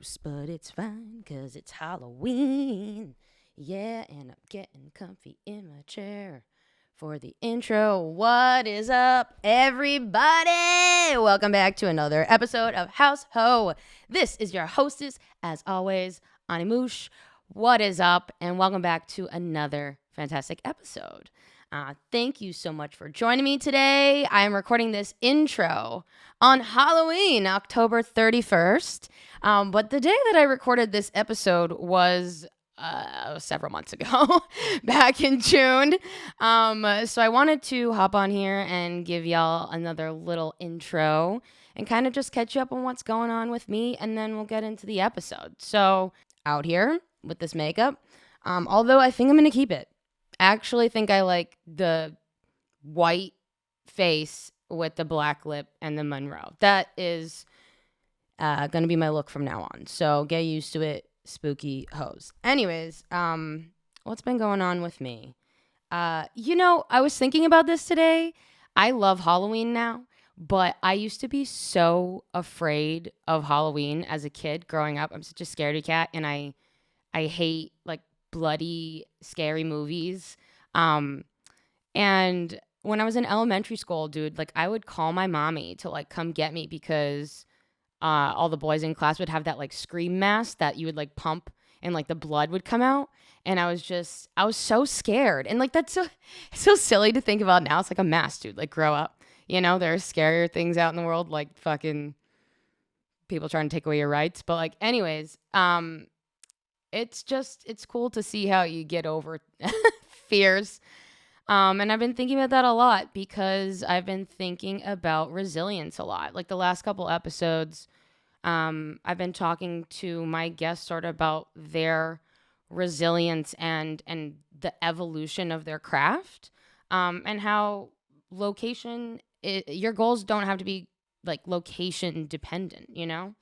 gross, but it's fine, 'cause it's Halloween. Yeah, and I'm getting comfy in my chair for the intro. What is up, everybody? Welcome back to another episode of Haus Haux. This is your hostess, as always, Ani Moosh. What is up? And welcome back to another fantastic episode. Thank you so much for joining me today. I am recording this intro on Halloween, October 31st. But the day that I recorded this episode was several months ago, back in June. So I wanted to hop on here and give y'all another little intro and kind of just catch you up on what's going on with me, and then we'll get into the episode. So out here with this makeup, although I think I'm going to keep it. I actually think I like the white face with the black lip and the Monroe. That is going to be my look from now on. So get used to it, spooky hoes. Anyways, what's been going on with me? I was thinking about this today. I love Halloween now, but I used to be so afraid of Halloween as a kid growing up. I'm such a scaredy cat, and I hate like bloody, scary movies. And when I was in elementary school, dude, like I would call my mommy to like come get me because all the boys in class would have that like scream mask that you would like pump and like the blood would come out. And I was so scared. And like that's so silly to think about now. It's like a mask, dude. Like grow up. You know, there are scarier things out in the world, like fucking people trying to take away your rights. But like anyways, it's cool to see how you get over fears. And I've been thinking about that a lot because I've been thinking about resilience a lot. Like the last couple episodes, I've been talking to my guests sort of about their resilience and the evolution of their craft, and how your goals don't have to be like location dependent, you know?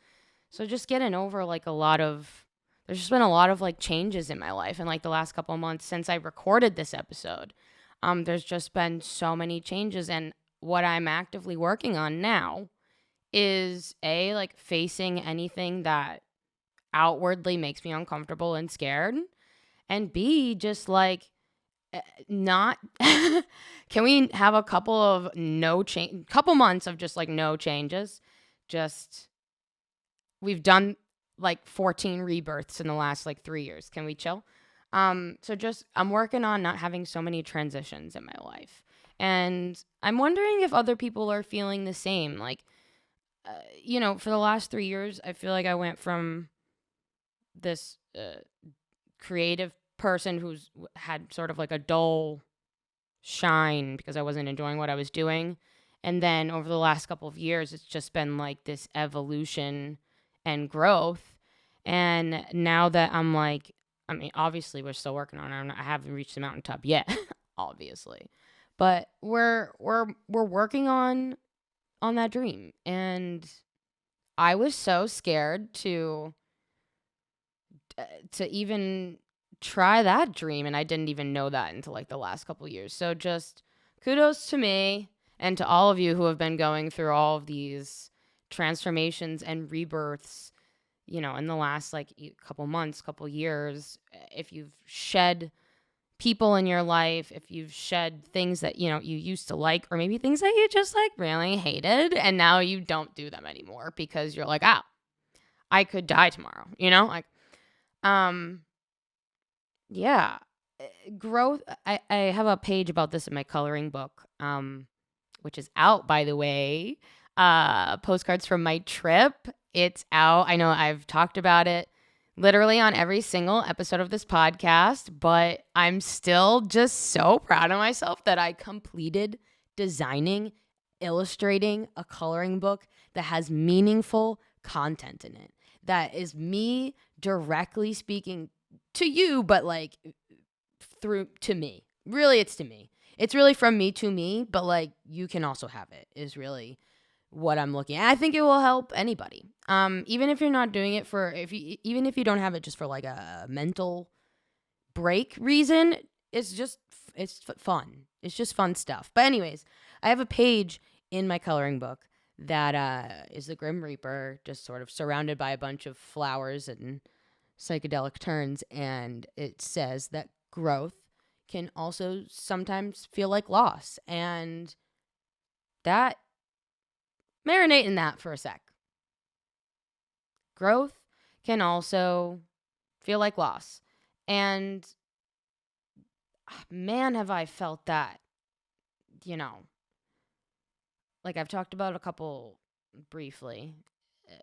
So just getting over like there's just been a lot of like changes in my life in like the last couple of months since I recorded this episode. There's just been so many changes, and what I'm actively working on now is like facing anything that outwardly makes me uncomfortable and scared, and B, just like not can we have a couple months of just like no changes? Just we've done like 14 rebirths in the last like 3 years. Can we chill? So just I'm working on not having so many transitions in my life. And I'm wondering if other people are feeling the same. Like, for the last 3 years, I feel like I went from this creative person who's had sort of like a dull shine because I wasn't enjoying what I was doing. And then over the last couple of years, it's just been like this evolution and growth. And now that I'm like, I mean, obviously we're still working on it. I haven't reached the mountaintop yet, obviously, but we're working on that dream. And I was so scared to even try that dream, and I didn't even know that until like the last couple of years. So just kudos to me and to all of you who have been going through all of these transformations and rebirths, in the last like couple months, couple years. If you've shed people in your life, if you've shed things that, you used to like, or maybe things that you just like really hated, and now you don't do them anymore because you're like, I could die tomorrow, like, yeah, growth. I have a page about this in my coloring book, which is out, by the way. Postcards from my trip. It's out. I know I've talked about it literally on every single episode of this podcast, but I'm still just so proud of myself that I completed designing, illustrating a coloring book that has meaningful content in it. That is me directly speaking to you, but like through to me. Really, it's to me. It's really from me to me, but like you can also have it is really what I'm looking at. I think it will help anybody. Even if you're not doing it even if you don't have it just for like a mental break reason, it's fun. It's just fun stuff. But anyways, I have a page in my coloring book that is the Grim Reaper, just sort of surrounded by a bunch of flowers and psychedelic turns. And it says that growth can also sometimes feel like loss. And that, marinate in that for a sec. Growth can also feel like loss. And man, have I felt that, like I've talked about a couple briefly,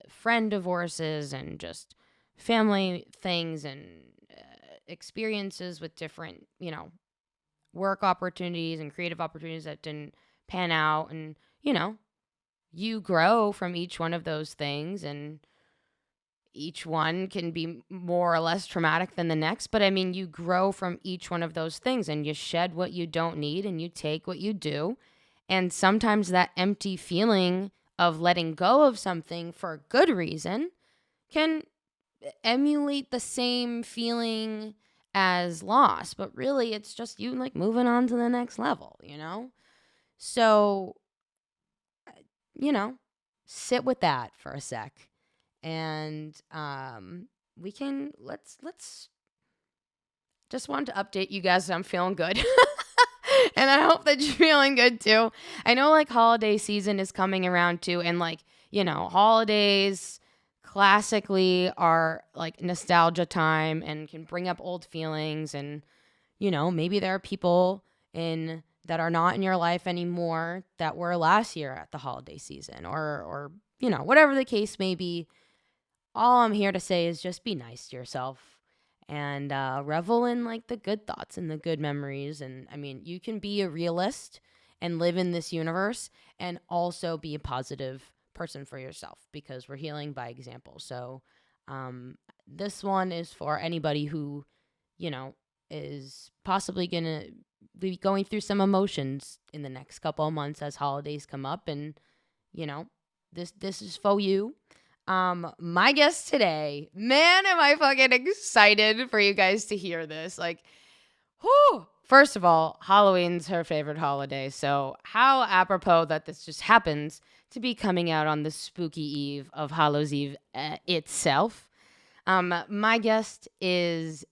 friend divorces and just family things and experiences with different, work opportunities and creative opportunities that didn't pan out. And, you grow from each one of those things, and each one can be more or less traumatic than the next. But I mean, you grow from each one of those things, and you shed what you don't need and you take what you do. And sometimes that empty feeling of letting go of something for a good reason can emulate the same feeling as loss. But really, it's just you like moving on to the next level, So, sit with that for a sec. And we can, let's just wanted to update you guys that I'm feeling good. And I hope that you're feeling good too. I know like holiday season is coming around too. And like, holidays classically are like nostalgia time and can bring up old feelings. And, maybe there are people that are not in your life anymore that were last year at the holiday season or whatever the case may be. All I'm here to say is just be nice to yourself and revel in like the good thoughts and the good memories. And I mean, you can be a realist and live in this universe and also be a positive person for yourself, because we're healing by example. So this one is for anybody who, is possibly going to be going through some emotions in the next couple of months as holidays come up. And, this is for you. My guest today, man, am I fucking excited for you guys to hear this. Like, whew. First of all, Halloween's her favorite holiday. So how apropos that this just happens to be coming out on the spooky eve of Hallows Eve itself. My guest is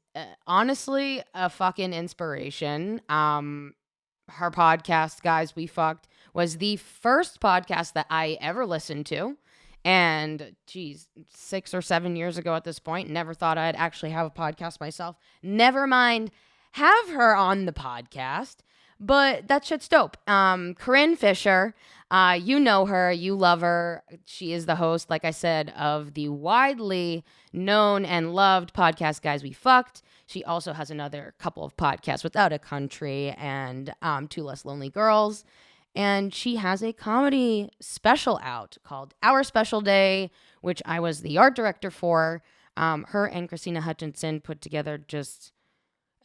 honestly a fucking inspiration. Her podcast, Guys We Fucked, was the first podcast that I ever listened to. And, 6 or 7 years ago at this point, never thought I'd actually have a podcast myself. Never mind have her on the podcast. But that shit's dope. Corinne Fisher, you know her, you love her. She is the host, like I said, of the widely known and loved podcast Guys We Fucked. She also has another couple of podcasts, Without a Country and Two Less Lonely Girls. And she has a comedy special out called Our Special Day, which I was the art director for. Her and Christina Hutchinson put together just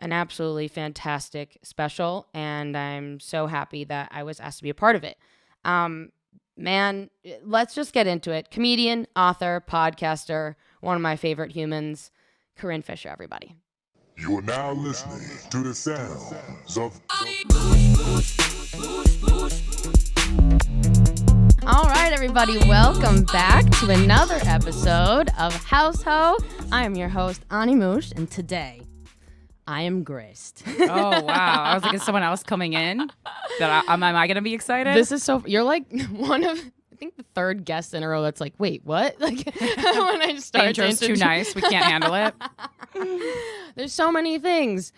an absolutely fantastic special, and I'm so happy that I was asked to be a part of it. Man, let's just get into it. Comedian, author, podcaster, one of my favorite humans, Corinne Fisher, everybody. You are now listening to the sounds of... All right, everybody, welcome back to another episode of Haus Haux. I am your host, Ani Moosh, and today I am graced. Oh, wow. I was like, is someone else coming in? Am I going to be excited? This is so... You're like one of... I think the third guest in a row that's like, wait, what? Like, when I start the intro's too nice. We can't handle it. There's so many things.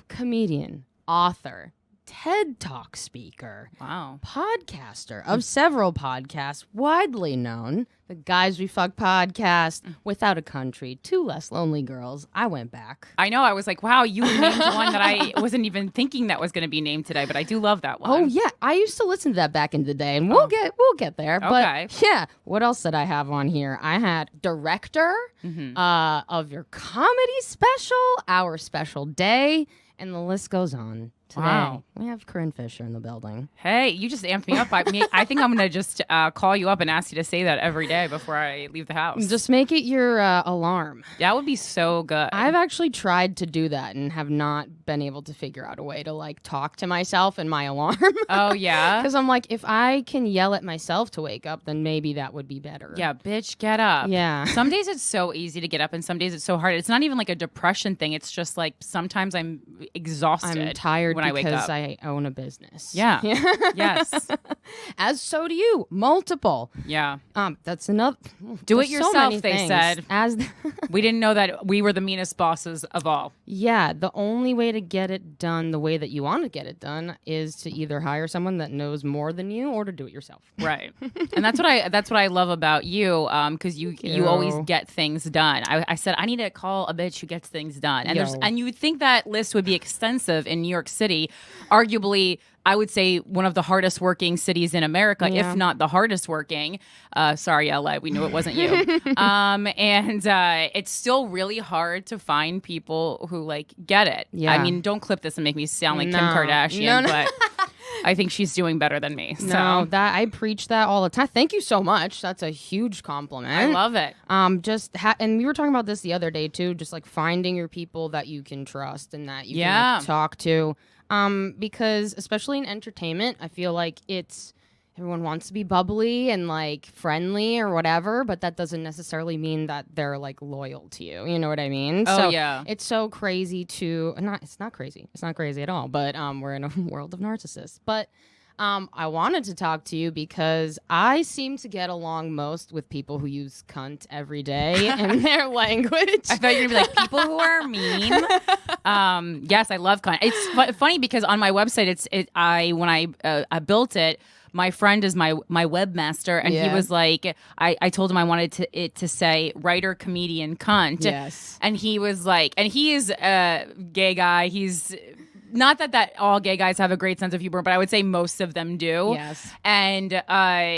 Comedian, author, TED Talk speaker, wow, podcaster of several podcasts, widely known. The Guys We Fuck podcast, Without a Country, Two Less Lonely Girls. I went back. I know. I was like, wow, you named one that I wasn't even thinking that was going to be named today, but I do love that one. Oh yeah, I used to listen to that back in the day, and we'll get there. Okay. But yeah, what else did I have on here? I had director of your comedy special, Our Special Day, and the list goes on. today. Wow. We have Corinne Fisher in the building. Hey, you just amped me up. I think I'm going to just call you up and ask you to say that every day before I leave the house. Just make it your alarm. That would be so good. I've actually tried to do that and have not been able to figure out a way to like talk to myself in my alarm. Oh, yeah? Because I'm like, if I can yell at myself to wake up, then maybe that would be better. Yeah, bitch, get up. Yeah. Some days it's so easy to get up and some days it's so hard. It's not even like a depression thing. It's just like sometimes I'm exhausted. I'm tired when I wake because up. I own a business. Yeah. Yes. As so do you. Multiple. Yeah. That's enough. Do it There's so yourself, many they things. said. As We didn't know that we were the meanest bosses of all. Yeah, the only way to get it done the way that you want to get it done is to either hire someone that knows more than you or to do it yourself. Right. And that's what I love about you, because you always get things done. I said I need to call a bitch who gets things done, and you would think that list would be extensive in New York City, arguably. I would say one of the hardest working cities in America, if not the hardest working. Sorry, LA, we knew it wasn't you. And it's still really hard to find people who like get it. Yeah. I mean, don't clip this and make me sound like Kim Kardashian, but I think she's doing better than me. So. No, that I preach that all the time. Thank you so much. That's a huge compliment. I love it. And we were talking about this the other day too. Just like finding your people that you can trust and that you can like, talk to. Because especially in entertainment, I feel like everyone wants to be bubbly and like friendly or whatever, but that doesn't necessarily mean that they're like loyal to you. You know what I mean? Oh, so yeah. It's so crazy it's not crazy. It's not crazy at all, but we're in a world of narcissists. But I wanted to talk to you because I seem to get along most with people who use cunt every day in their language. I thought you were going to be like, people who are mean. Yes, I love cunt. It's funny because on my website, when I built it, my friend is my webmaster, and he was like, I told him I wanted it to say writer, comedian, cunt. Yes. And he was like, and he is a gay guy. He's not that all gay guys have a great sense of humor, but I would say most of them do. Yes. And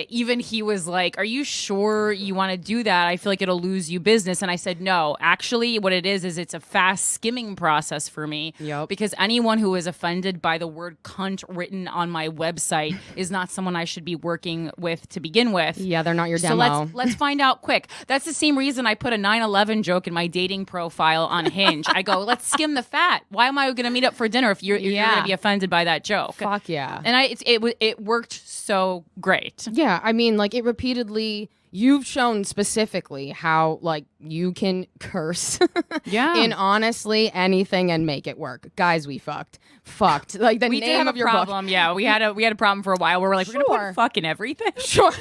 even he was like, are you sure you want to do that? I feel like it'll lose you business. And I said, no, actually what it is it's a fast skimming process for me. Yep. Because anyone who is offended by the word cunt written on my website is not someone I should be working with to begin with. Yeah, they're not your So demo. let's find out quick. That's the same reason I put a 9/11 joke in my dating profile on Hinge. I go, let's skim the fat. Why am I going to meet up for dinner if you're going to be offended by that joke? Fuck yeah. And it worked so great. Yeah, I mean, like it repeatedly. You've shown specifically how like you can curse, in honestly anything and make it work. Guys, we fucked like the We name did have of a your problem. book. Yeah, we had a problem for a while where we're like, we're gonna put fuck in everything. Sure.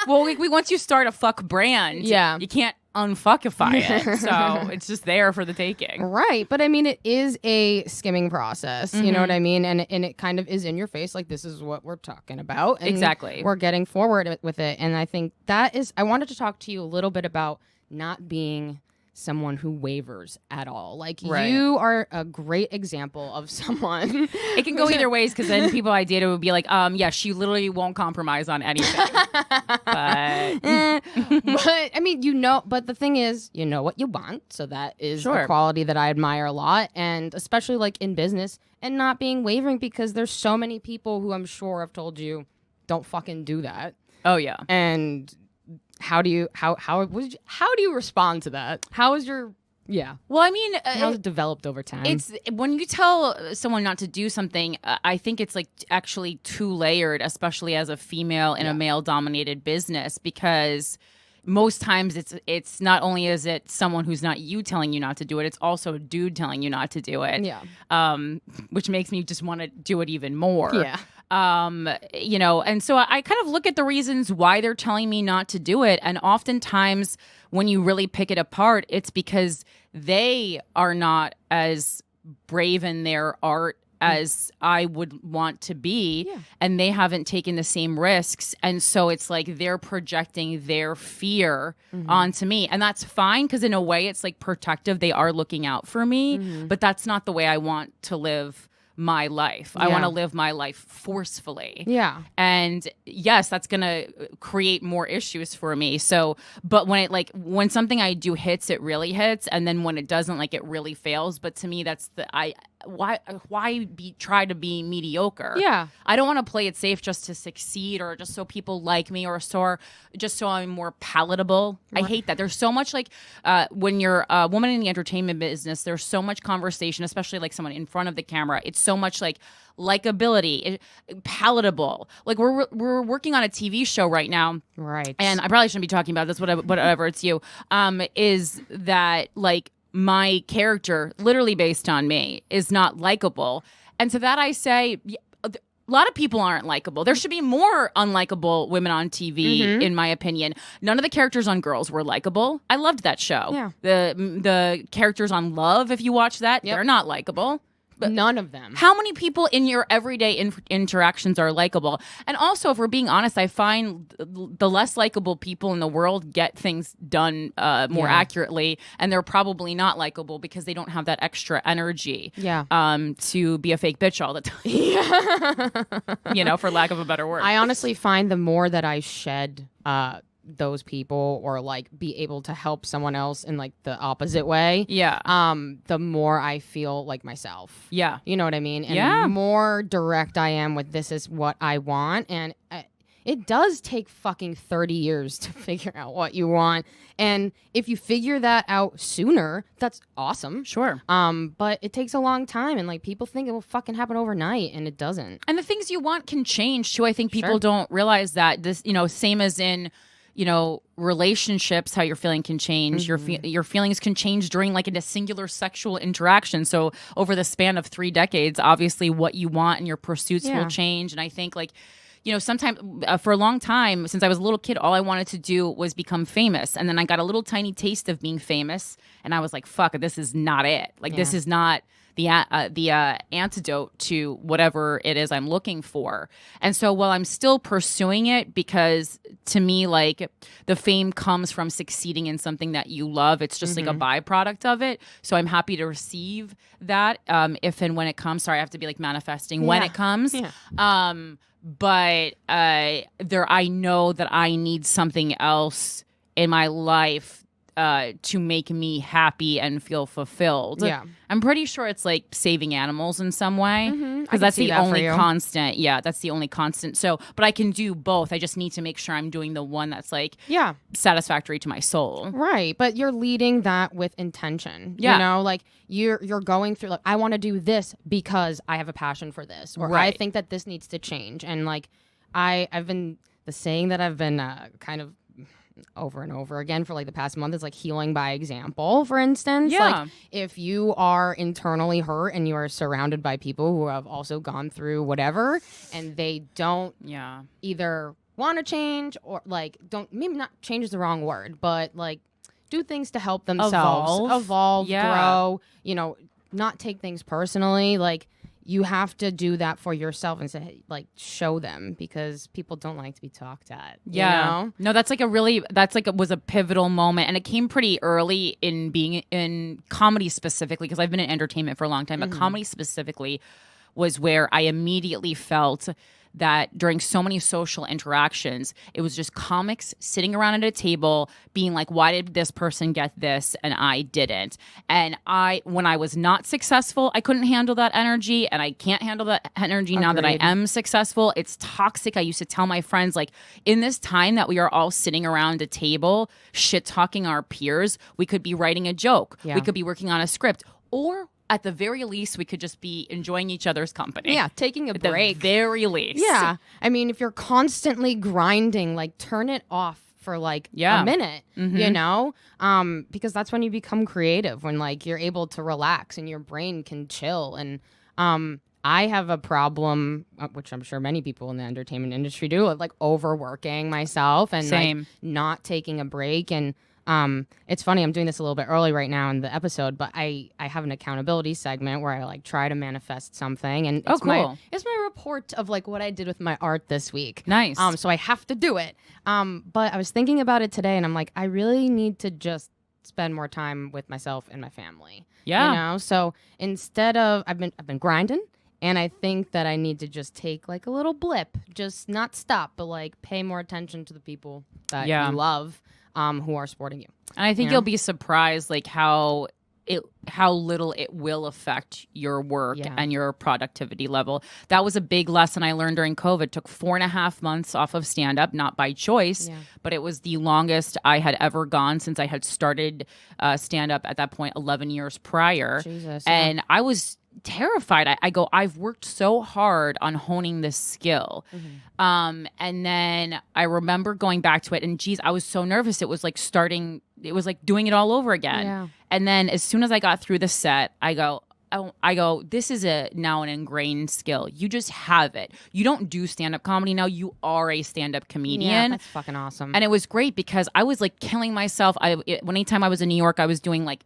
Well, we once you start a fuck brand, you can't unfuckify it. So it's just there for the taking. Right, but I mean, it is a skimming process. You know what I mean, and it kind of is in your face. Like this is what we're talking about. And Exactly. we're getting forward with it, and I think that is. I wanted to talk to you a little bit about not being someone who wavers at all. Like you are a great example of someone. It can go either ways because then people I dated would be like, yeah, she literally won't compromise on anything. But I mean, but the thing is, you know what you want. So that is a quality that I admire a lot. And especially like in business and not being wavering because there's so many people who I'm sure have told you, don't fucking do that. Oh yeah. And how do you respond to that? How is your Well, I mean, how's it developed over time? It's when you tell someone not to do something, I think it's like actually too layered, especially as a female in a male-dominated business, because most times it's not only is it someone who's not you telling you not to do it, it's also a dude telling you not to do it. Yeah. Which makes me just want to do it even more. Yeah. And so I kind of look at the reasons why they're telling me not to do it. And oftentimes when you really pick it apart, it's because they are not as brave in their art as I would want to be, and they haven't taken the same risks. And so it's like they're projecting their fear onto me. And that's fine because in a way it's like protective. They are looking out for me, but that's not the way I want to live my life. I want to live my life forcefully. Yeah. And yes, that's going to create more issues for me. So, but when something I do hits, it really hits. And then when it doesn't, like it really fails. But to me, try to be mediocre? Yeah. I don't want to play it safe just to succeed or just so people like me or just so I'm more palatable. I hate that. There's so much when you're a woman in the entertainment business, there's so much conversation, especially like someone in front of the camera. It's so much likability, palatable. Like we're working on a TV show right now. Right. And I probably shouldn't be talking about this, whatever it's you. Is that my character, literally based on me, is not likable. And to that I say, a lot of people aren't likable. There should be more unlikable women on TV, in my opinion. None of the characters on Girls were likable. I loved that show. Yeah. The characters on Love, if you watch that, they're not likable. But none of them. How many people in your everyday interactions are likable? And also, if we're being honest, I find the less likable people in the world get things done more accurately, and they're probably not likable because they don't have that extra energy. Yeah. To be a fake bitch all the time. For lack of a better word. I honestly find the more that I shed those people or be able to help someone else in the opposite way, the more I feel like myself. Yeah. You know what I mean? And the more direct I am with this is what I want. And it does take fucking 30 years to figure out what you want. And if you figure that out sooner, that's awesome. Sure. But it takes a long time, and people think it will fucking happen overnight, and it doesn't. And the things you want can change too. I think people don't realize that. This, same as in relationships, how your feeling can change. Your feelings can change during in a singular sexual interaction. So over the span of 3 decades, obviously what you want and your pursuits will change. And I think sometimes for a long time, since I was a little kid, all I wanted to do was become famous. And then I got a little tiny taste of being famous, and I was like, fuck, this is not it. This is not the antidote to whatever it is I'm looking for. And so while I'm still pursuing it, because to me, the fame comes from succeeding in something that you love, it's just a byproduct of it. So I'm happy to receive that if and when it comes. Sorry, I have to be manifesting when it comes. Yeah. But I know that I need something else in my life to make me happy and feel fulfilled. Yeah. I'm pretty sure it's saving animals in some way, because that's the only constant. Yeah, that's the only constant. So, but I can do both. I just need to make sure I'm doing the one that's satisfactory to my soul. Right, but you're leading that with intention. Yeah. You're going through I want to do this because I have a passion for this, or I think that this needs to change. And I've been the saying that I've been kind of over and over again for the past month is healing by example, for instance. If you are internally hurt and you are surrounded by people who have also gone through whatever, and they don't either want to change or don't, maybe not change is the wrong word, but do things to help themselves evolve, grow, not take things personally, you have to do that for yourself and say, show them, because people don't like to be talked at. Yeah. You know? No, that's was a pivotal moment. And it came pretty early in being in comedy specifically, because I've been in entertainment for a long time, but comedy specifically was where I immediately felt that during so many social interactions, it was just comics sitting around at a table being like, why did this person get this and I didn't? And when I was not successful, I couldn't handle that energy, and I can't handle that energy now that I am successful. It's toxic. I used to tell my friends, in this time that we are all sitting around a table shit talking our peers, we could be writing a joke. Yeah. We could be working on a script, or at the very least, we could just be enjoying each other's company. Yeah, taking a break. At the very least. Yeah. I mean, if you're constantly grinding, turn it off for a minute, because that's when you become creative, when you're able to relax and your brain can chill. And I have a problem, which I'm sure many people in the entertainment industry do, of overworking myself and not taking a break. And it's funny, I'm doing this a little bit early right now in the episode, but I have an accountability segment where I try to manifest something, and it's cool. It's my report of what I did with my art this week. Nice. So I have to do it. But I was thinking about it today, and I'm I really need to just spend more time with myself and my family. Yeah. So instead of I've been grinding, and I think that I need to just take a little blip, just not stop, but pay more attention to the people that you love. Who are supporting you. And I think you'll be surprised how how little it will affect your work Yeah. and your productivity level. That was a big lesson I learned during COVID. Took 4.5 months off of stand-up, not by choice, but it was the longest I had ever gone since I had started stand-up at that point 11 years prior. Jesus, and I was terrified. I go, I've worked so hard on honing this skill. And then I remember going back to it, and geez, I was so nervous. It was like doing it all over again. Yeah. And then as soon as I got through the set, I go, this is now an ingrained skill. You just have it. You don't do stand-up comedy now. You are a stand-up comedian. Yeah, that's fucking awesome. And it was great because I was like killing myself. Anytime I was in New York, I was doing like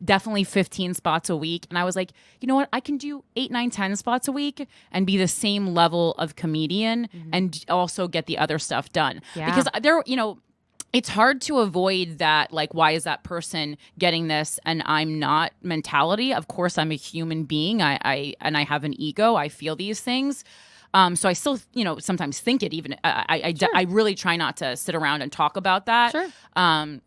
definitely 15 spots a week. And I was like, you know what? I can do 8, 9, 10 spots a week and be the same level of comedian and also get the other stuff done. Yeah. Because it's hard to avoid that, like, why is that person getting this and I'm not mentality. Of course, I'm a human being. I have an ego. I feel these things. So I still, sometimes think it. Even I really try not to sit around and talk about that. Sure.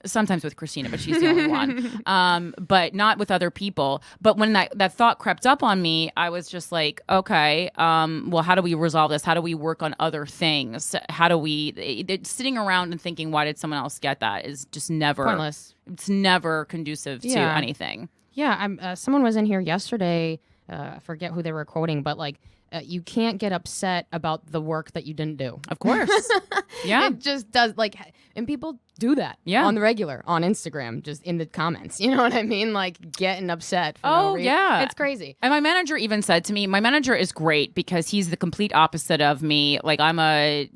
Sometimes with Christina, but she's the only one. But not with other people. But when that thought crept up on me, I was just like, okay, well, how do we resolve this? How do we work on other things? How do we? Sitting around and thinking, why did someone else get that? Is just never pointless. It's never conducive to anything. Yeah. Someone was in here yesterday. I forget who they were quoting, but like. You can't get upset about the work that you didn't do. Of course. Yeah. It just does, like, and people do that on the regular, on Instagram, just in the comments. You know what I mean? Like, getting upset for no reason. Yeah. It's crazy. And my manager even said to me, my manager is great because he's the complete opposite of me. Like, I'm a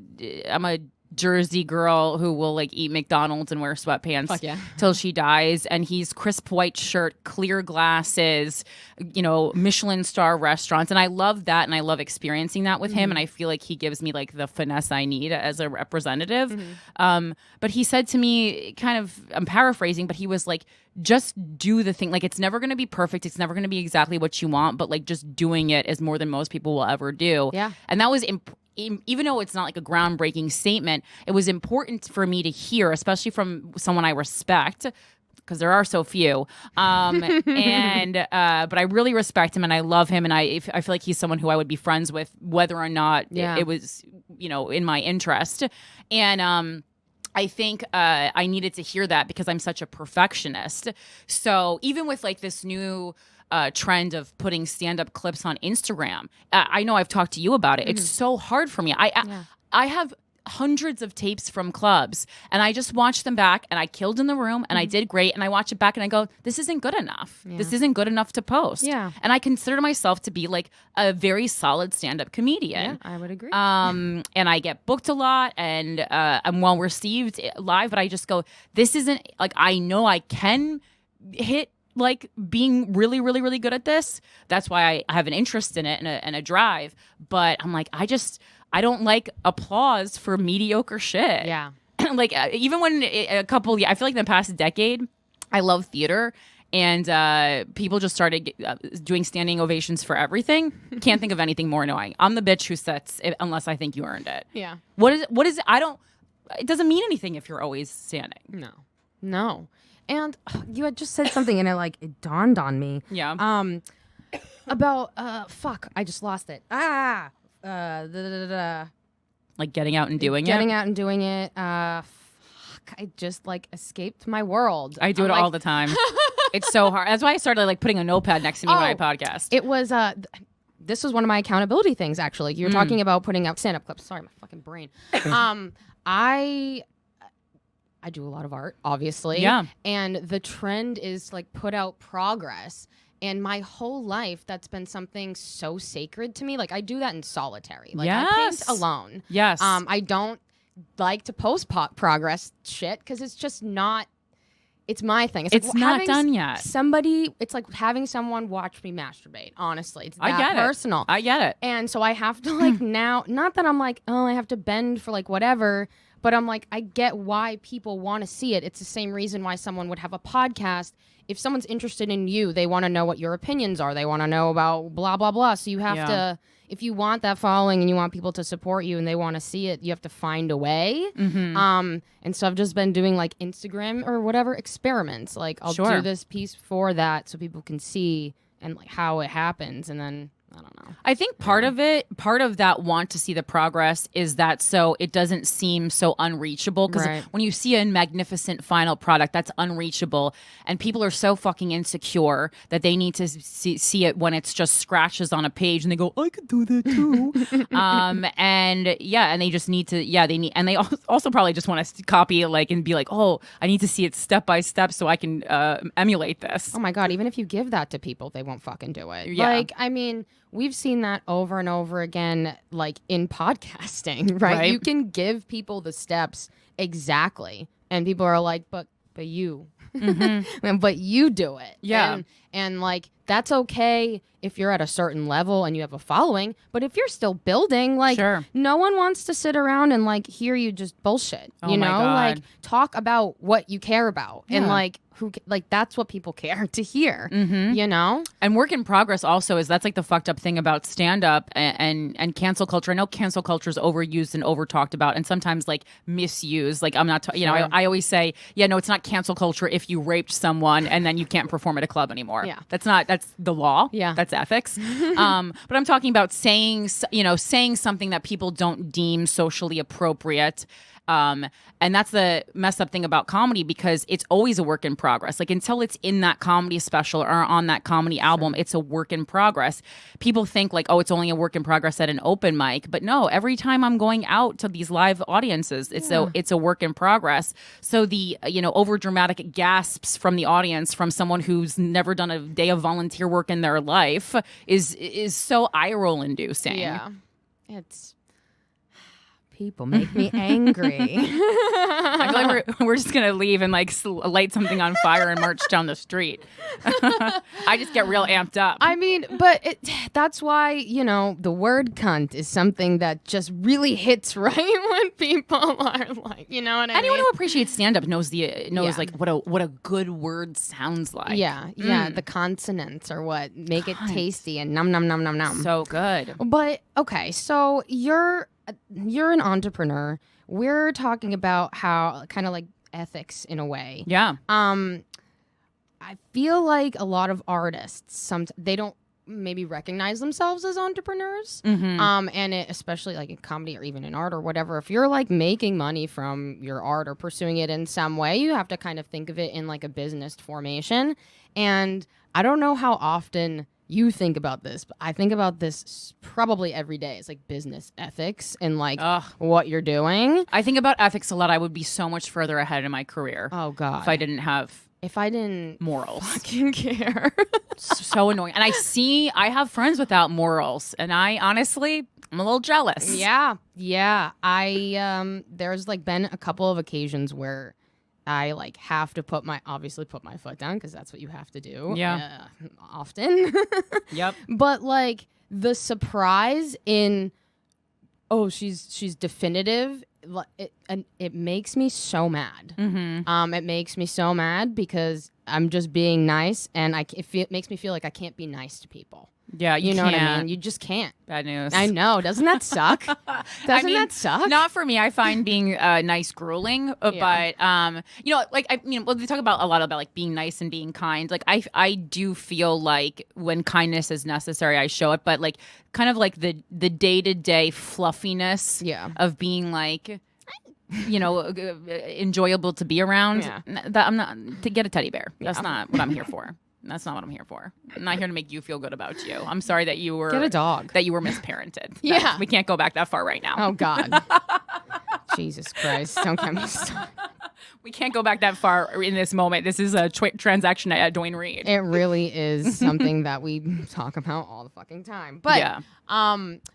Jersey girl who will like eat McDonald's and wear sweatpants till she dies, and he's crisp white shirt, clear glasses, Michelin star restaurants, and I love that, and I love experiencing that with him, and I feel like he gives me like the finesse I need as a representative. But he said to me, I'm paraphrasing, but he was like, just do the thing. Like, it's never going to be perfect. It's never going to be exactly what you want, but like just doing it is more than most people will ever do. Yeah. And that was even though it's not like a groundbreaking statement, it was important for me to hear, especially from someone I respect, because there are so few. But I really respect him and I love him, and I feel like he's someone who I would be friends with, whether or not it was, in my interest. And I think I needed to hear that because I'm such a perfectionist. So even with like this new trend of putting stand-up clips on Instagram, I know I've talked to you about it. It's so hard for me. I have hundreds of tapes from clubs, and I just watched them back, and I killed in the room, and I did great, and I watch it back, and I go, this isn't good enough. This isn't good enough to post. Yeah. And I consider myself to be like a very solid stand-up comedian. Yeah, I would agree. And I get booked a lot, and I'm well received live, but I just go, this isn't, like, I know I can hit like being really, really, really good at this. That's why I have an interest in it and a drive. But I'm like, I don't like applause for mediocre shit. Yeah. Like, even when I feel like in the past decade, I love theater, and people just started doing standing ovations for everything. Can't think of anything more annoying. I'm the bitch who sits unless I think you earned it. Yeah. What is it? It doesn't mean anything if you're always standing. No. And you had just said something, and it dawned on me. Yeah. About fuck, I just lost it. Like getting out and doing it. Getting out and doing it. Fuck, I just escaped my world. I do it all the time. It's so hard. That's why I started putting a notepad next to me when I podcast. It was this was one of my accountability things, actually. You were talking about putting out stand-up clips. Sorry, my fucking brain. I do a lot of art, obviously. Yeah. And the trend is put out progress. And my whole life, that's been something so sacred to me. Like, I do that in solitary. I paint alone. Yes. I don't like to post progress shit because it's just not. It's my thing. It's not done yet. It's like having someone watch me masturbate. Honestly, it's that personal. I get it. And so I have to now. Not that I'm I have to bend for whatever. But I'm like, I get why people want to see it. It's the same reason why someone would have a podcast. If someone's interested in you, they want to know what your opinions are. They want to know about blah, blah, blah. So you have to, if you want that following and you want people to support you and they want to see it, you have to find a way. And so I've just been doing like Instagram or whatever experiments. Like I'll do this piece for that so people can see and like how it happens. And then I don't know. I think part of that want to see the progress is that so it doesn't seem so unreachable. Because when you see a magnificent final product, that's unreachable. And people are so fucking insecure that they need to see it when it's just scratches on a page and they go, I could do that too. And they just need to, and they also probably just want to copy it like and be like, oh, I need to see it step by step so I can emulate this. Oh my God, even if you give that to people, they won't fucking do it. Yeah. Like, I mean, we've seen that over and over again, like in podcasting, right? You can give people the steps exactly, and people are like, but you, but you do it. Yeah. And like, that's okay if you're at a certain level and you have a following, but if you're still building, like, no one wants to sit around and like hear you just bullshit, you know, like talk about what you care about and like, that's what people care to hear, you know? And work in progress also that's like the fucked up thing about stand-up and cancel culture. I know cancel culture is overused and over-talked about and sometimes like misused. Like I'm not, you know, I always say, no, it's not cancel culture if you raped someone and then you can't perform at a club anymore. Yeah. That's the law. Yeah. That's ethics. But I'm talking about saying something that people don't deem socially appropriate. And that's the messed up thing about comedy because it's always a work in progress. Like until it's in that comedy special or on that comedy album, it's a work in progress. People think like, oh, it's only a work in progress at an open mic. But no, every time I'm going out to these live audiences, it's a work in progress. So the, over dramatic gasps from the audience from someone who's never done a day of volunteer work in their life is so eye roll inducing. Yeah. People make me angry. I feel like we're just going to leave and like light something on fire and march down the street. I just get real amped up. I mean, but that's why, the word cunt is something that just really hits right when people are like, you know what I mean? Anyone who appreciates stand-up knows like what a good word sounds like. Yeah. The consonants are what make it tasty and num num num num num. So good. But okay, so you're an entrepreneur. We're talking about how kind of like ethics in a way. Yeah. I feel like a lot of artists, they don't maybe recognize themselves as entrepreneurs. And especially like in comedy or even in art or whatever, if you're like making money from your art or pursuing it in some way, you have to kind of think of it in like a business formation. And I don't know how often you think about this, but I think about this probably every day. It's like business ethics and like what you're doing. I think about ethics a lot. I would be so much further ahead in my career. Oh God. If I didn't morals. Fucking care. So annoying. And I have friends without morals, and I'm a little jealous. Yeah. There's like been a couple of occasions where I like have to put my foot down because that's what you have to do. Yeah. Often. Yep. But like the surprise in, she's definitive. It makes me so mad. It makes me so mad because I'm just being nice, and it makes me feel like I can't be nice to people. Yeah, you know can't. what I mean? You just can't. Bad news. I know. Doesn't that suck? That suck? Not for me. I find being nice grueling. But we talk about a lot about like being nice and being kind. Like I do feel like when kindness is necessary, I show it. But like kind of like the day-to-day fluffiness of being like, enjoyable to be around. That I'm not to get a teddy bear. That's not what I'm here for. That's not what I'm here for. I'm not here to make you feel good about you. I'm sorry that you were get a dog. That you were misparented. Yeah, we can't go back that far right now. Oh God, Jesus Christ! Don't get me started. We can't go back that far in this moment. This is a transaction at Dwayne Reed. It really is something that we talk about all the fucking time. But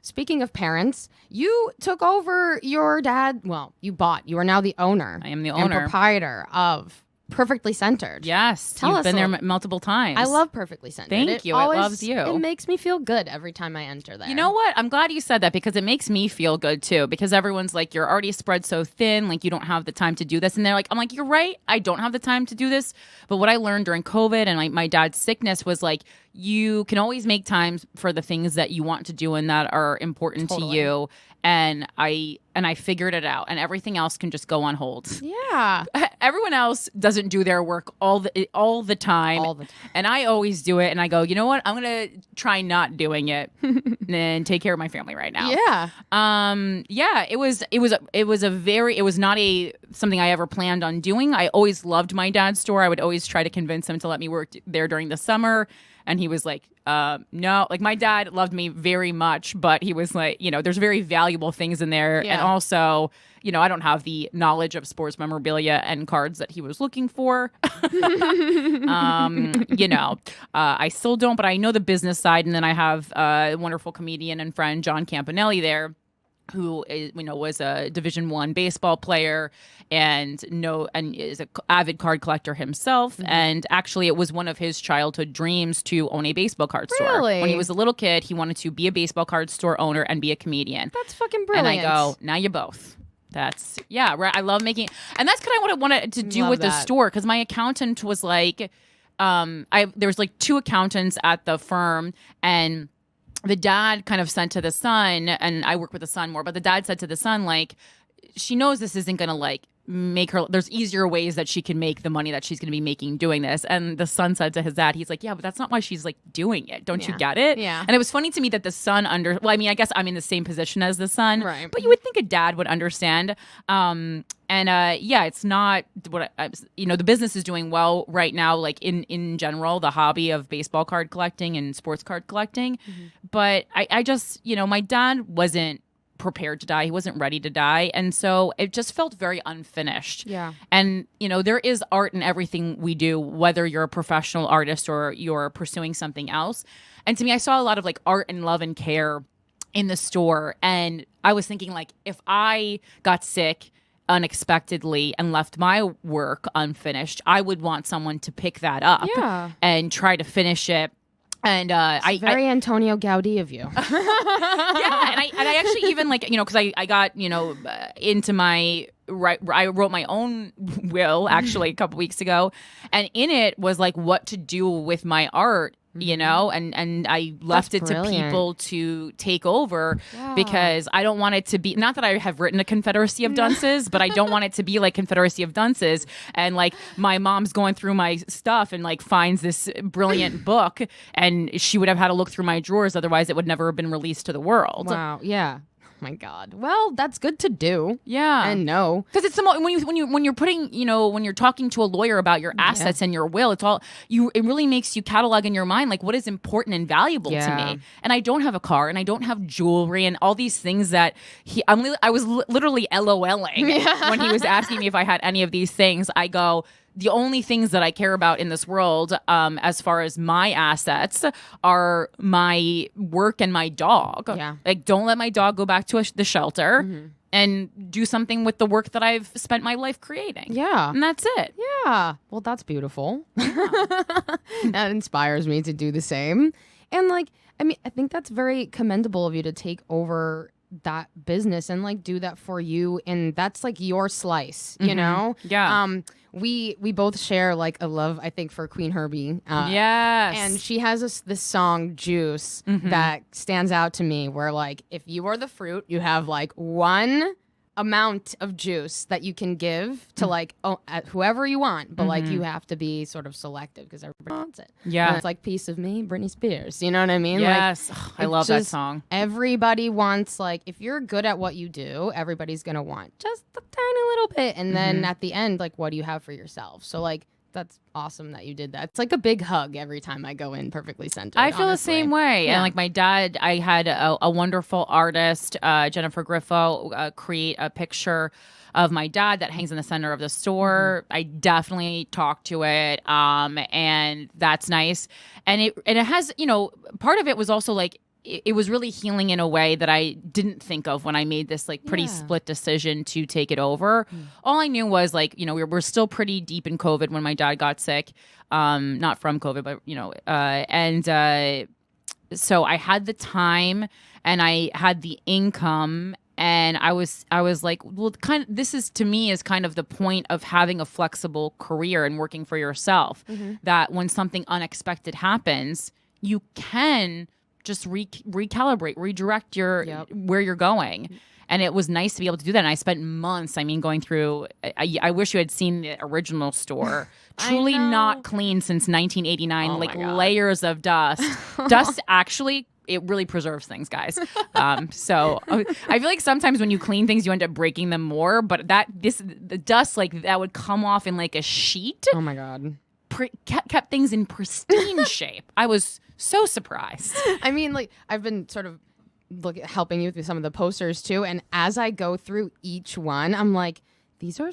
speaking of parents, you took over your dad. Well, you are now the owner. I am the owner and proprietor of Perfectly Centered. Yes, Tell you've us been a there little- multiple times. I love Perfectly Centered. Thank you. It loves you. It makes me feel good every time I enter there. You know what? I'm glad you said that because it makes me feel good too. Because everyone's like, you're already spread so thin, like you don't have the time to do this. And they're like, I'm like, you're right. I don't have the time to do this. But what I learned during COVID and my dad's sickness was like, you can always make time for the things that you want to do and that are important to you. And I figured it out, and everything else can just go on hold. Yeah. Everyone else doesn't do their work all the time. All the time. And I always do it, and I go, you know what? I'm gonna try not doing it and take care of my family right now. Yeah. Yeah. It was not something I ever planned on doing. I always loved my dad's store. I would always try to convince him to let me work there during the summer. And he was like, no, like my dad loved me very much, but he was like, there's very valuable things in there. Yeah. And also, I don't have the knowledge of sports memorabilia and cards that he was looking for. I still don't, but I know the business side. And then I have a wonderful comedian and friend, John Campanelli there, who is, was a Division I baseball player and is an avid card collector himself. Mm-hmm. And actually, it was one of his childhood dreams to own a baseball card store. Really? When he was a little kid, he wanted to be a baseball card store owner and be a comedian. That's fucking brilliant. And I go, now you both. That's, yeah, right. I love making, and that's kind of what I wanted to do with the store, because my accountant was like, there was like 2 accountants at the firm, and the dad kind of said to the son, and I work with the son more, but the dad said to the son, like, she knows this isn't going to like make her, there's easier ways that she can make the money that she's going to be making doing this. And the son said to his dad, he's like, yeah, but that's not why she's like doing it. Don't you get it? Yeah. And it was funny to me that the son well, I mean, I guess I'm in the same position as the son, right? But you would think a dad would understand. It's not what the business is doing well right now, like in general, the hobby of baseball card collecting and sports card collecting. Mm-hmm. But I just, my dad wasn't prepared to die. He wasn't ready to die. And so it just felt very unfinished. Yeah. And, there is art in everything we do, whether you're a professional artist or you're pursuing something else. And to me, I saw a lot of like art and love and care in the store. And I was thinking, like, if I got sick unexpectedly and left my work unfinished, I would want someone to pick that up and try to finish it. And very Antonio Gaudi of you. Yeah, and I actually even like, because I got into my I wrote my own will actually a couple weeks ago, and in it was like what to do with my art. And I left it to people to take over because I don't want it to be, not that I have written a Confederacy of Dunces, but I don't want it to be like Confederacy of Dunces. And like my mom's going through my stuff and like finds this brilliant book, and she would have had to look through my drawers. Otherwise it would never have been released to the world. Wow. Yeah. My God. Well, that's good to do. Yeah. And know. Because it's when you're putting, when you're talking to a lawyer about your assets and your will, it really makes you catalog in your mind, like, what is important and valuable to me. And I don't have a car, and I don't have jewelry and all these things that I was literally LOLing when he was asking me if I had any of these things. I go, the only things that I care about in this world, as far as my assets, are my work and my dog. Yeah. Like, don't let my dog go back to the shelter, and do something with the work that I've spent my life creating. Yeah. And that's it. Yeah. Well, that's beautiful. That inspires me to do the same. And like, I mean, I think that's very commendable of you to take over that business and like do that for you, and that's like your slice, you know? Yeah. We both share like a love, I think, for Queen Herbie. Yes. And she has this song Juice that stands out to me, where like, if you are the fruit, you have like one amount of juice that you can give to like whoever you want, but like you have to be sort of selective because everybody wants it. Yeah. And it's like Piece of Me, Britney Spears. You know what I mean? Yes. Like, I love that song. Everybody wants, like, if you're good at what you do, everybody's gonna want just a tiny little bit, and then at the end, like, what do you have for yourself? So like, that's awesome that you did that. It's like a big hug every time I go in Perfectly Centered. I feel the same way. Yeah. And like my dad, I had a wonderful artist, Jennifer Griffo, create a picture of my dad that hangs in the center of the store. I definitely talked to it, and that's nice. And it has, part of it was also like, it was really healing in a way that I didn't think of when I made this like pretty Yeah. split decision to take it over. All I knew was like, you know, we're still pretty deep in COVID when my dad got sick. Not from COVID, but you know, so I had the time and I had the income, and I was like, well, this is to me is kind of the point of having a flexible career and working for yourself, that when something unexpected happens, you can just recalibrate, redirect your where you're going. And it was nice to be able to do that. And I spent months, going through, I wish you had seen the original store. Truly not clean since 1989, like layers of dust. Dust actually, it really preserves things, guys. So I feel like sometimes when you clean things, you end up breaking them more. But the dust, like that would come off in like a sheet. Oh my God. Kept things in pristine shape. I was so surprised. I mean, like, I've been sort of helping you through some of the posters too, and as I go through each one, I'm like, these are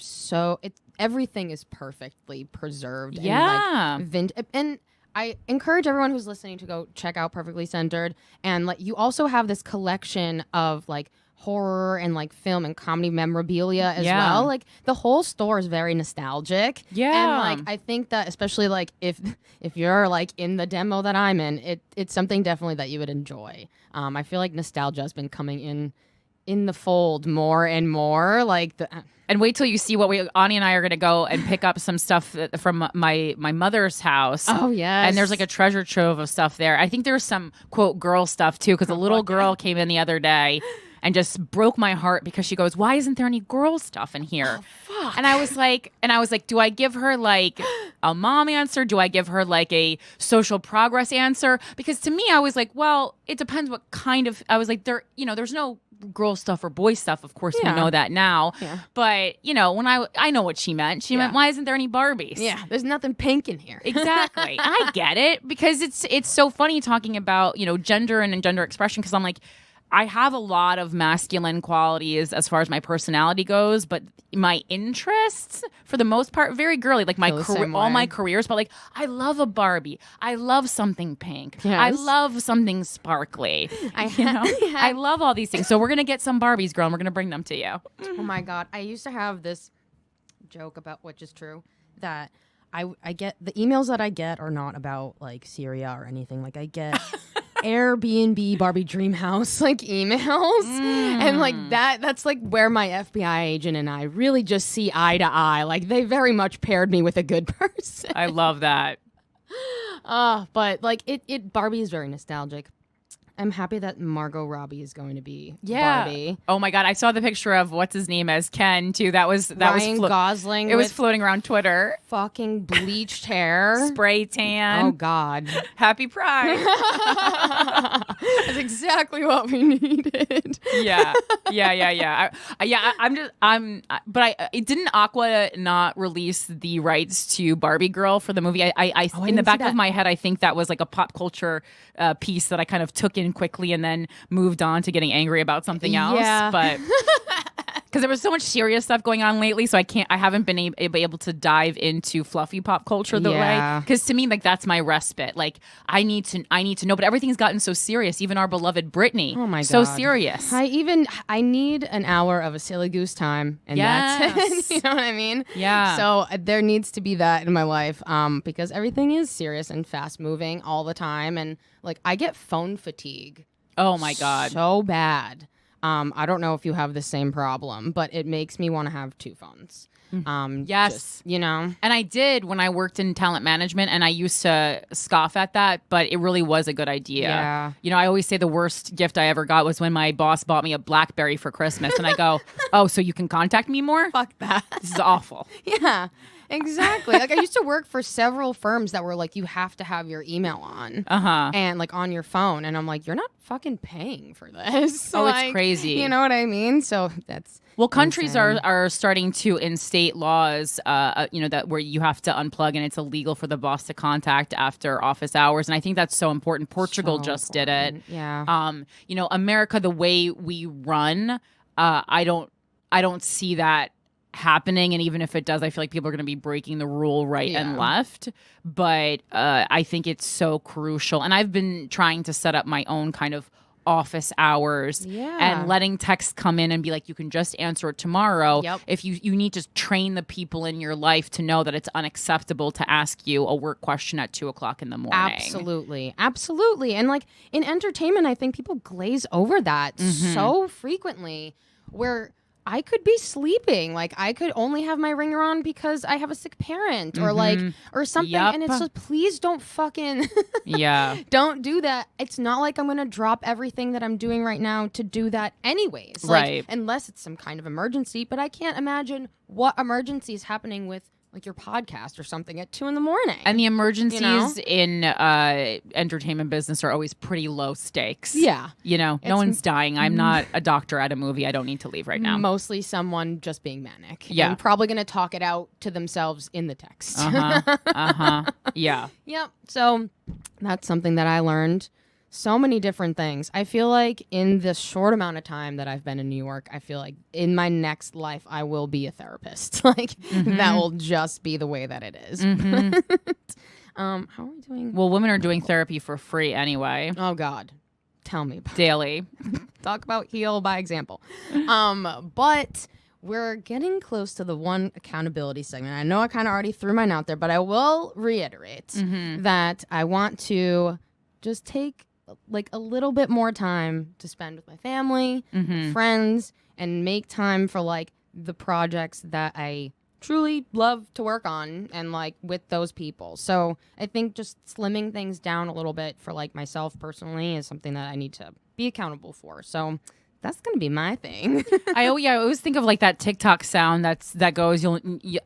everything is perfectly preserved. Yeah. And, like, and I encourage everyone who's listening to go check out Perfectly Centered, and like you also have this collection of like horror and like film and comedy memorabilia as well. Like the whole store is very nostalgic. Yeah. And like I think that especially like if you're like in the demo that I'm in, it's something definitely that you would enjoy. I feel like nostalgia has been coming in the fold more and more. Like and wait till you see what Ani and I are going to go and pick up some stuff from my mother's house. Oh, yes. And there's like a treasure trove of stuff there. I think there's some, quote, girl stuff too, because a little girl came in the other day and just broke my heart because she goes, why isn't there any girl stuff in here? Oh, fuck. And I was like, do I give her like a mom answer? Do I give her like a social progress answer? Because to me, I was like, well, it depends what kind of, I was like, there's no girl stuff or boy stuff. Of course, we know that now. Yeah. But, when I know what she meant. She meant, why isn't there any Barbies? Yeah, there's nothing pink in here. Exactly. I get it, because it's so funny talking about, gender and gender expression, because I'm like, I have a lot of masculine qualities as far as my personality goes, but my interests, for the most part, very girly. Like my all my careers, but like I love a Barbie. I love something pink. Yes. I love something sparkly. I love all these things. So we're gonna get some Barbies, girl, and we're gonna bring them to you. Oh my God! I used to have this joke about, which is true, that I get the emails that I get are not about like Syria or anything. Like I get Airbnb, Barbie Dream House, like emails. And like that's like where my FBI agent and I really just see eye to eye. Like they very much paired me with a good person. I love that. But like Barbie is very nostalgic. I'm happy that Margot Robbie is going to be Barbie. Oh my God, I saw the picture of what's his name as Ken too. That was Ryan Gosling. It was floating around Twitter. Fucking bleached hair, spray tan. Oh God, Happy Pride. That's exactly what we needed. Yeah. Didn't Aqua not release the rights to Barbie Girl for the movie? I in the back of my head, I think that was like a pop culture piece that I kind of took in quickly and then moved on to getting angry about something else. Yeah. But because there was so much serious stuff going on lately, so I haven't been able to dive into fluffy pop culture the way. Because to me, like that's my respite. Like I need to know, but everything's gotten so serious. Even our beloved Britney. Oh my God, so serious. I need an hour of a silly goose time, and that's it. You know what I mean? Yeah. So there needs to be that in my life, because everything is serious and fast moving all the time, and like I get phone fatigue. Oh my God, so bad. I don't know if you have the same problem, but it makes me want to have two phones. Yes. Just, and I did when I worked in talent management, and I used to scoff at that, but it really was a good idea. Yeah. I always say the worst gift I ever got was when my boss bought me a BlackBerry for Christmas, and I go, oh, so you can contact me more? Fuck that. This is awful. Yeah. Exactly. Like I used to work for several firms that were like, you have to have your email on, and like on your phone, and I'm like, you're not fucking paying for this. Oh, like, it's crazy. You know what I mean? So that's countries are starting to instate laws, that where you have to unplug and it's illegal for the boss to contact after office hours, and I think that's so important. Portugal just did it. Yeah. America, the way we run, I don't see that happening, and even if it does, I feel like people are going to be breaking the rule right and left. But I think it's so crucial, and I've been trying to set up my own kind of office hours and letting texts come in and be like, you can just answer it tomorrow. If you need to train the people in your life to know that it's unacceptable to ask you a work question at 2:00 in the morning. Absolutely. And like in entertainment, I think people glaze over that so frequently, where I could be sleeping. Like, I could only have my ringer on because I have a sick parent or like, or something. And it's just, please don't fucking, don't do that. It's not like I'm going to drop everything that I'm doing right now to do that anyways. Like, unless it's some kind of emergency. But I can't imagine what emergency is happening with like your podcast or something at 2 a.m. And the emergencies in entertainment business are always pretty low stakes. Yeah. You know, no one's dying. I'm not a doctor at a movie. I don't need to leave right now. Mostly someone just being manic. Yeah. And probably going to talk it out to themselves in the text. Yeah. Yep. So that's something that I learned. So many different things. I feel like in this short amount of time that I've been in New York, I feel like in my next life, I will be a therapist. Like, that will just be the way that it is. How are we doing? Well, women are doing therapy for free anyway. Oh, God. Tell me about daily. Talk about heal by example. But we're getting close to the one accountability segment. I know I kind of already threw mine out there, but I will reiterate that I want to just take like a little bit more time to spend with my family, friends, and make time for like the projects that I truly love to work on and like with those people. So I think just slimming things down a little bit for like myself personally is something that I need to be accountable for. So that's gonna be my thing. I always think of like that TikTok sound that goes.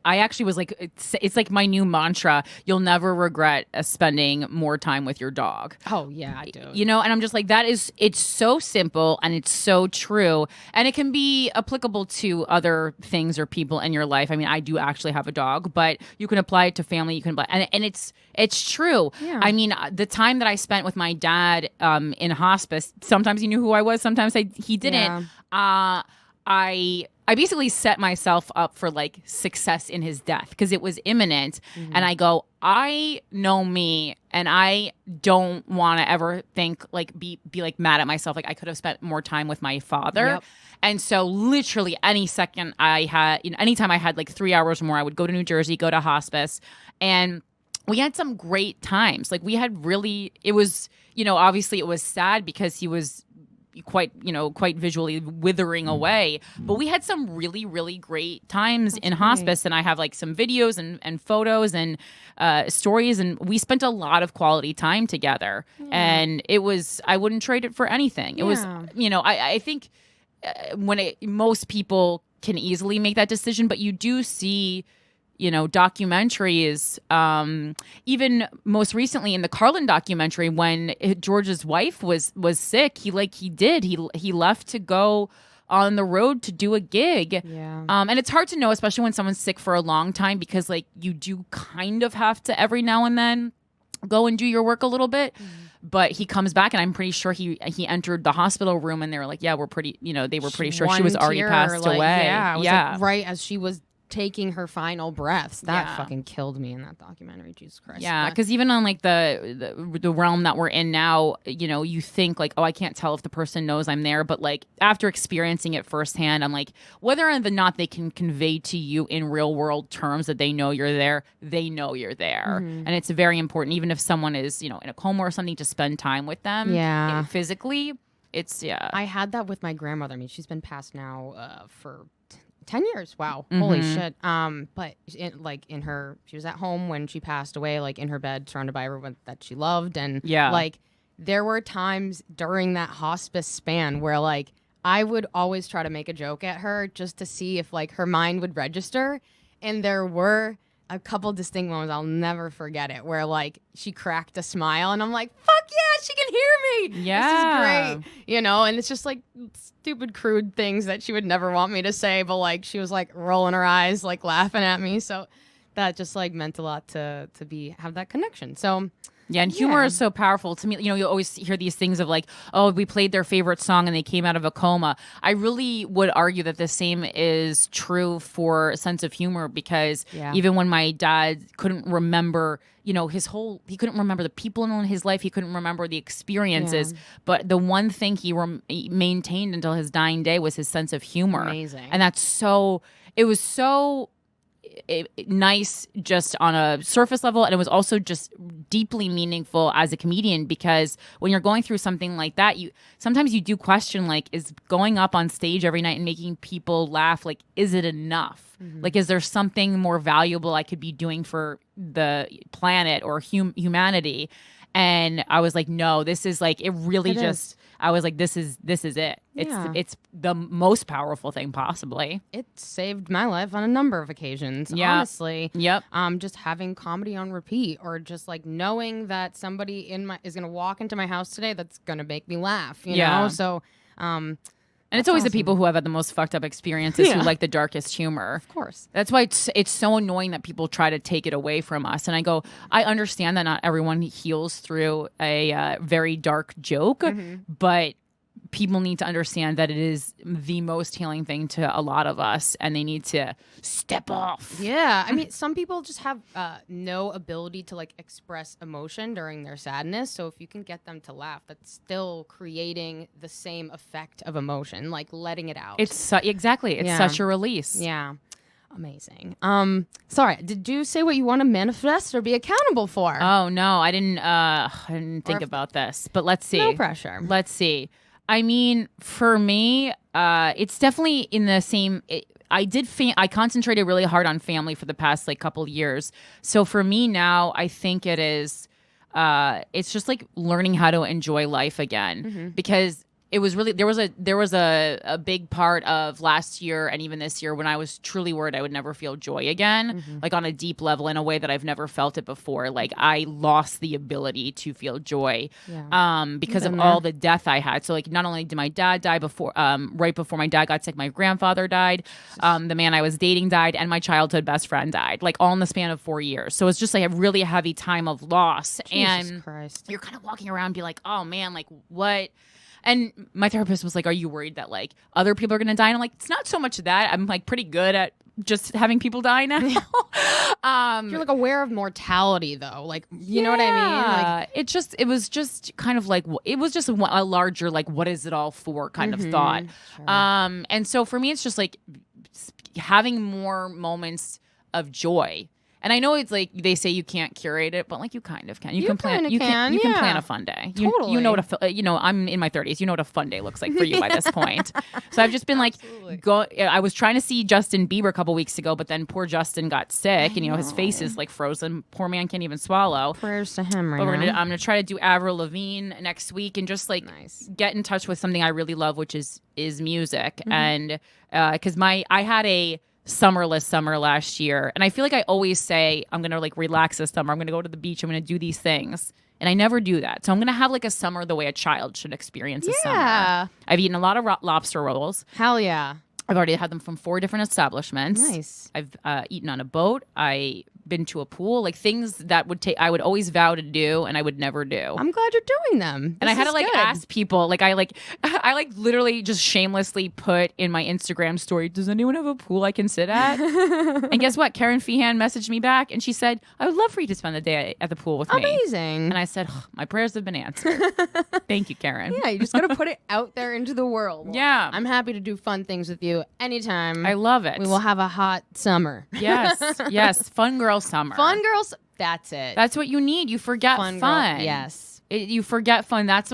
I actually was like, it's like my new mantra. You'll never regret spending more time with your dog. Oh yeah, I do. You know, and I'm just like, it's so simple and it's so true, and it can be applicable to other things or people in your life. I mean, I do actually have a dog, but you can apply it to family. You can apply, and it's true. Yeah. I mean, the time that I spent with my dad in hospice, sometimes he knew who I was, sometimes he didn't. I basically set myself up for like success in his death because it was imminent. And I go, I know me, and I don't want to ever think like be like mad at myself. Like, I could have spent more time with my father. And so literally any second I had, anytime I had like 3 hours more, I would go to New Jersey, go to hospice, and we had some great times. Like, we had really, it was, obviously it was sad because he was quite visually withering away, but we had some really, really great times in hospice. And I have like some videos and photos and stories, and we spent a lot of quality time together. And it was, I wouldn't trade it for anything. It was, I think most people can easily make that decision, but you do see documentaries, even most recently in the Carlin documentary, when George's wife was sick, he left to go on the road to do a gig. And it's hard to know, especially when someone's sick for a long time, because like you do kind of have to every now and then go and do your work a little bit. But he comes back, and I'm pretty sure he entered the hospital room, and they were like, yeah, we're pretty, they were pretty sure she was already passed away. Yeah. Like right as she was taking her final breaths. That fucking killed me in that documentary. Jesus Christ. Yeah, because even on like the realm that we're in now, you think like, oh, I can't tell if the person knows I'm there, but like after experiencing it firsthand, I'm like, whether or not they can convey to you in real world terms that they know you're there, they know you're there. And it's very important, even if someone is in a coma or something, to spend time with them physically. It's I had that with my grandmother. I mean, she's been passed now for 10 years. Wow. Holy shit. But she was at home when she passed away, like in her bed, surrounded by everyone that she loved. And like, there were times during that hospice span where like, I would always try to make a joke at her just to see if like her mind would register. And there were a couple distinct moments, I'll never forget it, where like she cracked a smile and I'm like, fuck yeah, she can hear me. Yeah. This is great. And it's just like stupid, crude things that she would never want me to say, but like she was like rolling her eyes, like laughing at me. So that just like meant a lot to have that connection. So Yeah, and humor is so powerful to me. You know, you always hear these things of like, oh, we played their favorite song and they came out of a coma. I really would argue that the same is true for a sense of humor, because even when my dad couldn't remember, you know, he couldn't remember the people in his life, he couldn't remember the experiences, but the one thing he maintained until his dying day was his sense of humor. Amazing. And it was so nice just on a surface level, and it was also just deeply meaningful as a comedian, because when you're going through something like that, sometimes you do question, like, is going up on stage every night and making people laugh, like, is it enough? Like, is there something more valuable I could be doing for the planet or humanity? And I was like, no, this is like, it really I was like, this is it. It's the most powerful thing possibly. It saved my life on a number of occasions, honestly. Yep. Just having comedy on repeat, or just like knowing that somebody is going to walk into my house today that's going to make me laugh, you know? So, and it's always the people who have had the most fucked up experiences who like the darkest humor. Of course. That's why it's so annoying that people try to take it away from us. And I go, I understand that not everyone heals through a very dark joke, but people need to understand that it is the most healing thing to a lot of us, and they need to step off. Yeah. I mean, some people just have no ability to like express emotion during their sadness. So if you can get them to laugh, that's still creating the same effect of emotion, like letting it out. It's exactly. It's such a release. Yeah. Amazing. Sorry, did you say what you want to manifest or be accountable for? Oh no, I didn't think about this. But let's see. No pressure. Let's see. I mean, for me, it's definitely in the same. I concentrated really hard on family for the past like couple years. So for me now, I think it is. It's just like learning how to enjoy life again, because it was really there was a big part of last year and even this year when I was truly worried I would never feel joy again, like on a deep level, in a way that I've never felt it before. Like I lost the ability to feel joy because of all the death I had. So like not only did my dad die before, right before my dad got sick, my grandfather died, the man I was dating died, and my childhood best friend died, like all in the span of 4 years. So it's just like a really heavy time of loss. Jesus and Christ. You're kind of walking around and be like, oh man, like what? And my therapist was like, are you worried that like other people are going to die? And I'm like, it's not so much that. I'm like pretty good at just having people die now. You're like aware of mortality though. Like, you know what I mean? Like, it was just kind of like, it was just a larger, like, what is it all for kind of thought. Sure. And so for me, it's just like having more moments of joy. And I know it's like they say you can't curate it, but like you kind of can. You can plan a fun day. Totally. You know what I'm in my 30s. You know what a fun day looks like for you by this point. So I've just been like, I was trying to see Justin Bieber a couple weeks ago, but then poor Justin got sick, and his face is like frozen. Poor man can't even swallow. Prayers to him, right? But now. I'm gonna try to do Avril Lavigne next week, and just like get in touch with something I really love, which is music. And because I had a summerless summer last year, and I feel like I always say I'm gonna like relax this summer, I'm gonna go to the beach, I'm gonna do these things, and I never do that. So I'm gonna have like a summer the way a child should experience a summer. I've eaten a lot of lobster rolls. Hell yeah. I've already had them from 4 different establishments. Nice. I've eaten on a boat. I been to a pool, like things that I would always vow to do and I would never do. I'm glad you're doing them. And I had to like ask people, like I literally just shamelessly put in my Instagram story, does anyone have a pool I can sit at? And guess what? Karen Feehan messaged me back and she said, I would love for you to spend the day at the pool with me. Amazing. And I said, my prayers have been answered. Thank you, Karen. Yeah, you just got to put it out there into the world. Yeah. I'm happy to do fun things with you anytime. I love it. We will have a hot summer. Yes. Fun girl summer. Fun girls. That's it. That's what you need. You forget fun. Yes. You forget fun. That's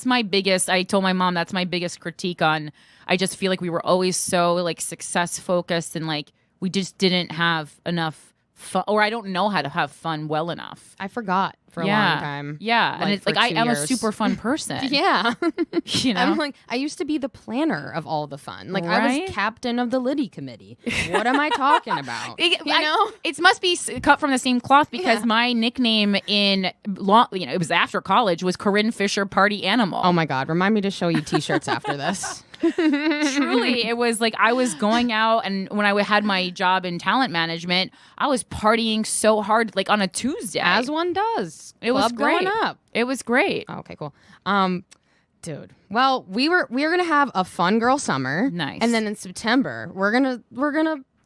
my biggest, I told my mom that's my biggest critique on, I just feel like we were always so like success focused and like we just didn't have enough fun, or I don't know how to have fun well enough. I forgot for a long time. Yeah. And it's like I am a super fun person. Yeah. You know? I'm like, I used to be the planner of all the fun. Like I was captain of the Liddy committee. What am I talking about? It must be cut from the same cloth because my nickname it was after college was Corinne Fisher Party Animal. Oh my God. Remind me to show you t-shirts after this. Truly, it was like I was going out, and when I had my job in talent management, I was partying so hard, like on a Tuesday. As one does. It was Club great. going up. It was great. Oh, okay, cool. Dude. Well, we were gonna have a fun girl summer. Nice. And then in September, we're gonna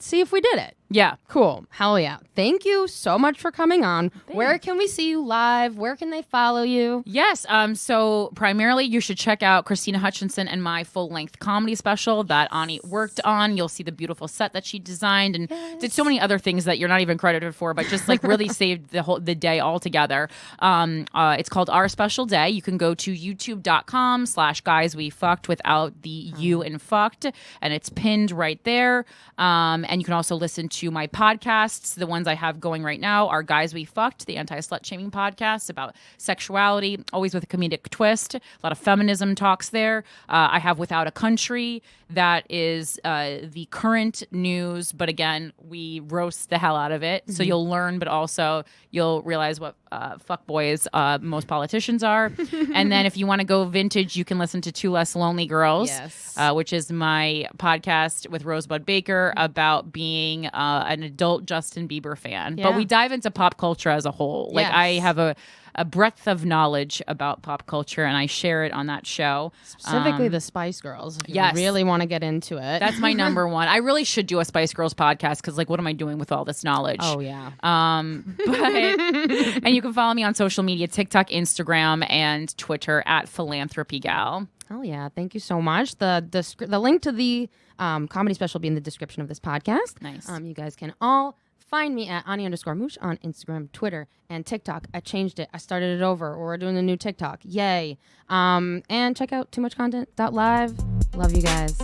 see if we did it. Yeah. Cool. Hell yeah. Thank you so much for coming on. Where can we see you live? Where can they follow you? Yes. So primarily you should check out Christina Hutchinson and my full-length comedy special that Ani worked on. You'll see the beautiful set that she designed and did so many other things that you're not even credited for, but just like really saved the day altogether. It's called Our Special Day. You can go to youtube.com/guyswefucked without the you in fucked, and it's pinned right there. And you can also listen to my podcasts. The ones I have going right now are Guys We Fucked, the anti-slut shaming podcast about sexuality, always with a comedic twist. A lot of feminism talks there. I have Without a Country. That is the current news, but again, we roast the hell out of it. So you'll learn, but also you'll realize what fuckboys most politicians are. And then if you want to go vintage, you can listen to Two Less Lonely Girls, which is my podcast with Rosebud Baker about being an adult Justin Bieber fan. But we dive into pop culture as a whole. Like I have a breadth of knowledge about pop culture, and I share it on that show. Specifically the Spice Girls. If you really want to get into it. That's my number one. I really should do a Spice Girls podcast because, like, what am I doing with all this knowledge? Oh, yeah. But and you can follow me on social media, TikTok, Instagram, and Twitter at PhilanthropyGal. Oh, yeah. Thank you so much. The link to the comedy special will be in the description of this podcast. Nice. You guys can all find me at Ani_Moosh on Instagram, Twitter, and TikTok. I changed it. I started it over. We're doing a new TikTok. Yay. And check out toomuchcontent.live. Love you guys.